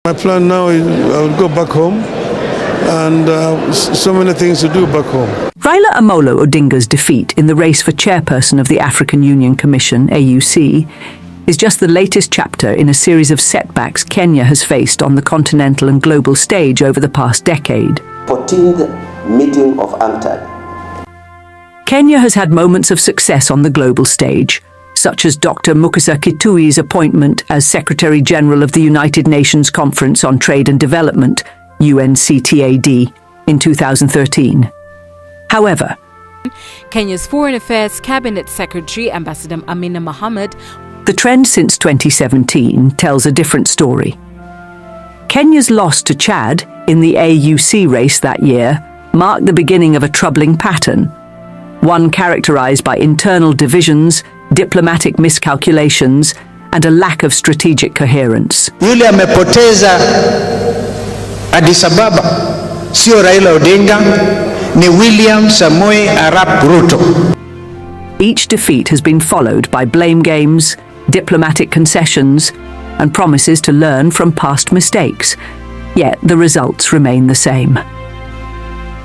My plan now is I will go back home and so many things to do back home. Raila Odinga's defeat in the race for chairperson of the African Union Commission, AUC, is just the latest chapter in a series of setbacks Kenya has faced on the continental and global stage over the past decade. 14th meeting of UNCTAD. Kenya has had moments of success on the global stage, such as Dr. Mukasa Kitui's appointment as Secretary General of the United Nations Conference on Trade and Development, UNCTAD, in 2013. However, Kenya's Foreign Affairs Cabinet Secretary, Ambassador Amina Mohamed, the trend since 2017 tells a different story. Kenya's loss to Chad in the AUC race that year marked the beginning of a troubling pattern, one characterized by internal divisions, diplomatic miscalculations, and a lack of strategic coherence. Yule amepoteza Addis Ababa sio Raila Odinga, ni William Samoei Arap Ruto. Each defeat has been followed by blame games, diplomatic concessions, and promises to learn from past mistakes. Yet the results remain the same.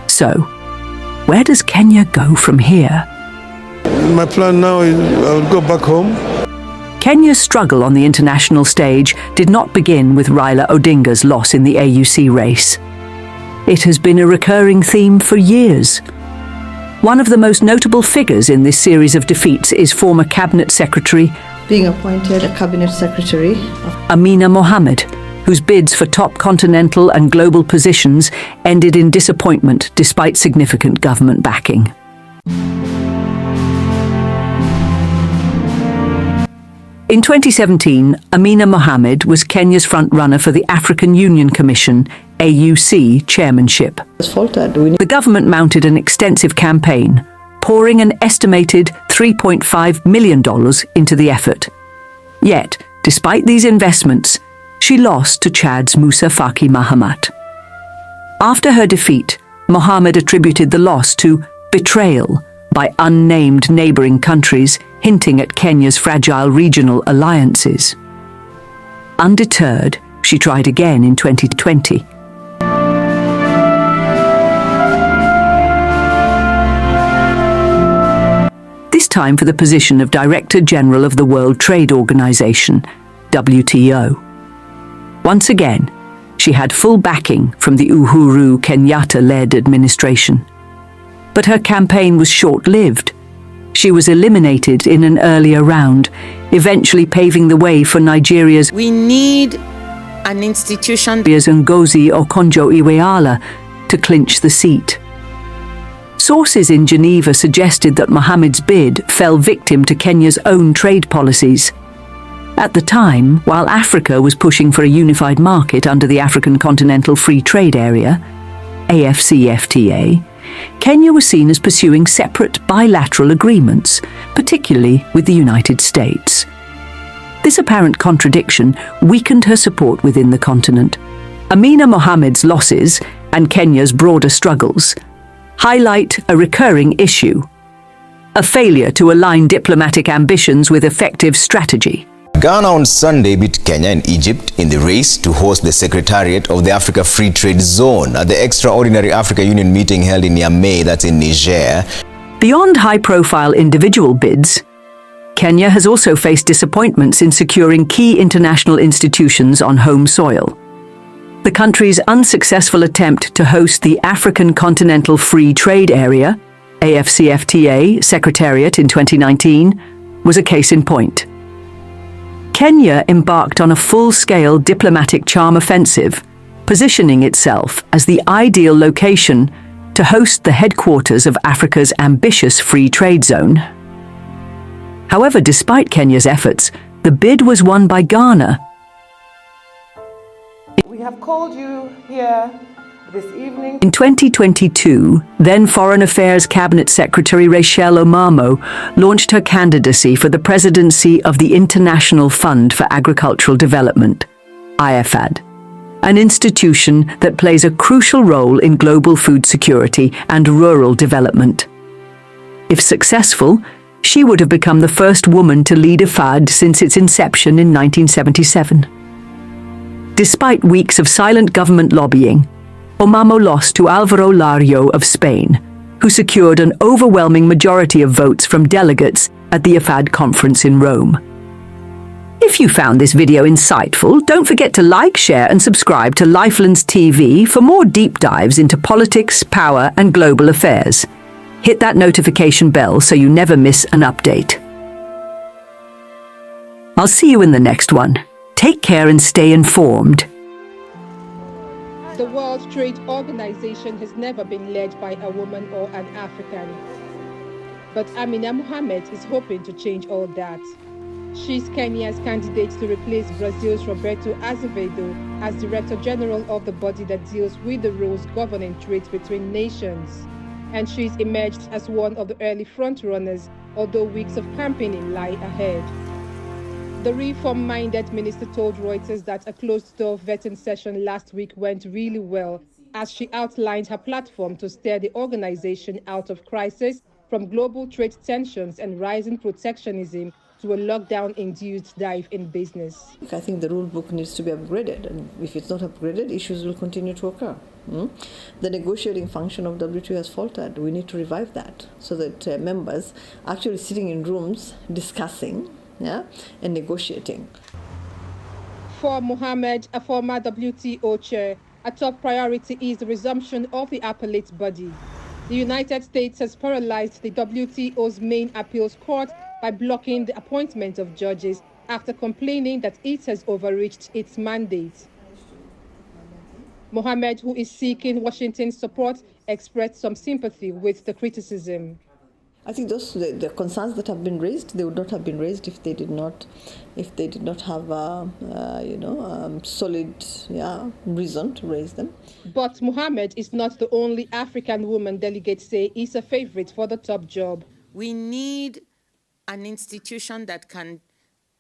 So, where does Kenya go from here? My plan now is I will go back home. Kenya's struggle on the international stage did not begin with Raila Odinga's loss in the AUC race. It has been a recurring theme for years. One of the most notable figures in this series of defeats is former Cabinet Secretary being appointed a Cabinet Secretary of Amina Mohammad, whose bids for top continental and global positions ended in disappointment despite significant government backing. In 2017, Amina Mohamed was Kenya's front-runner for the African Union Commission, AUC, chairmanship. The government mounted an extensive campaign, pouring an estimated $3.5 million into the effort. Yet, despite these investments, she lost to Chad's Musa Faki Mahamat. After her defeat, Mohamed attributed the loss to betrayal by unnamed neighboring countries, hinting at Kenya's fragile regional alliances. Undeterred, she tried again in 2020. This time for the position of Director General of the World Trade Organization, WTO. Once again, she had full backing from the Uhuru Kenyatta-led administration. But her campaign was short-lived. She was eliminated in an earlier round, eventually paving the way for Nigeria's We need an institution Ngozi Okonjo-Iweala to clinch the seat. Sources in Geneva suggested that Mohamed's bid fell victim to Kenya's own trade policies. At the time, while Africa was pushing for a unified market under the African Continental Free Trade Area, AfCFTA, Kenya was seen as pursuing separate bilateral agreements, particularly with the United States. This apparent contradiction weakened her support within the continent. Amina Mohamed's losses and Kenya's broader struggles highlight a recurring issue: a failure to align diplomatic ambitions with effective strategy. Ghana on Sunday beat Kenya and Egypt in the race to host the Secretariat of the Africa Free Trade Zone at the extraordinary Africa Union meeting held in Niamey, that's in Niger. Beyond high-profile individual bids, Kenya has also faced disappointments in securing key international institutions on home soil. The country's unsuccessful attempt to host the African Continental Free Trade Area, AfCFTA, Secretariat in 2019 was a case in point. Kenya embarked on a full-scale diplomatic charm offensive, positioning itself as the ideal location to host the headquarters of Africa's ambitious free trade zone. However, despite Kenya's efforts, the bid was won by Ghana. We have called you here this evening. In 2022, then Foreign Affairs Cabinet Secretary Raila Odinga launched her candidacy for the presidency of the International Fund for Agricultural Development, IFAD, an institution that plays a crucial role in global food security and rural development. If successful, she would have become the first woman to lead IFAD since its inception in 1977. Despite weeks of silent government lobbying, Omamo lost to Alvaro Lario of Spain, who secured an overwhelming majority of votes from delegates at the IFAD conference in Rome. If you found this video insightful, don't forget to like, share and subscribe to Lifelens TV for more deep dives into politics, power and global affairs. Hit that notification bell so you never miss an update. I'll see you in the next one. Take care and stay informed. The World Trade Organization has never been led by a woman or an African. But Amina Mohamed is hoping to change all that. She's Kenya's candidate to replace Brazil's Roberto Azevedo as Director General of the body that deals with the rules governing trade between nations. And she's emerged as one of the early frontrunners, although weeks of campaigning lie ahead. The reform-minded minister told Reuters that a closed-door vetting session last week went really well as she outlined her platform to steer the organization out of crisis from global trade tensions and rising protectionism to a lockdown-induced dive in business. I think the rule book needs to be upgraded, and if it's not upgraded, issues will continue to occur. The negotiating function of WTO has faltered. We need to revive that so that members are actually sitting in rooms discussing and negotiating. For Mohamed, a former WTO chair, a top priority is the resumption of the appellate body. The United States has paralyzed the WTO's main appeals court by blocking the appointment of judges after complaining that it has overreached its mandate. Mohamed, who is seeking Washington's support, expressed some sympathy with the criticism. I think those the concerns that have been raised, they would not have been raised if they did not have solid reason to raise them. But Mohamed is not the only African woman delegates say is a favorite for the top job. We need an institution that can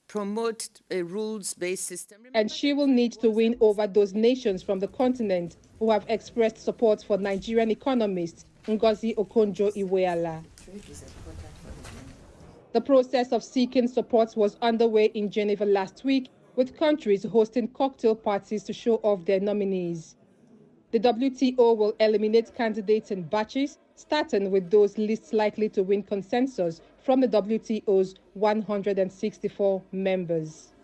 promote a rules-based system. And she will need to win over those nations from the continent who have expressed support for Nigerian economist Ngozi Okonjo-Iweala. The process of seeking support was underway in Geneva last week, with countries hosting cocktail parties to show off their nominees. The WTO will eliminate candidates in batches, starting with those least likely to win consensus from the WTO's 164 members.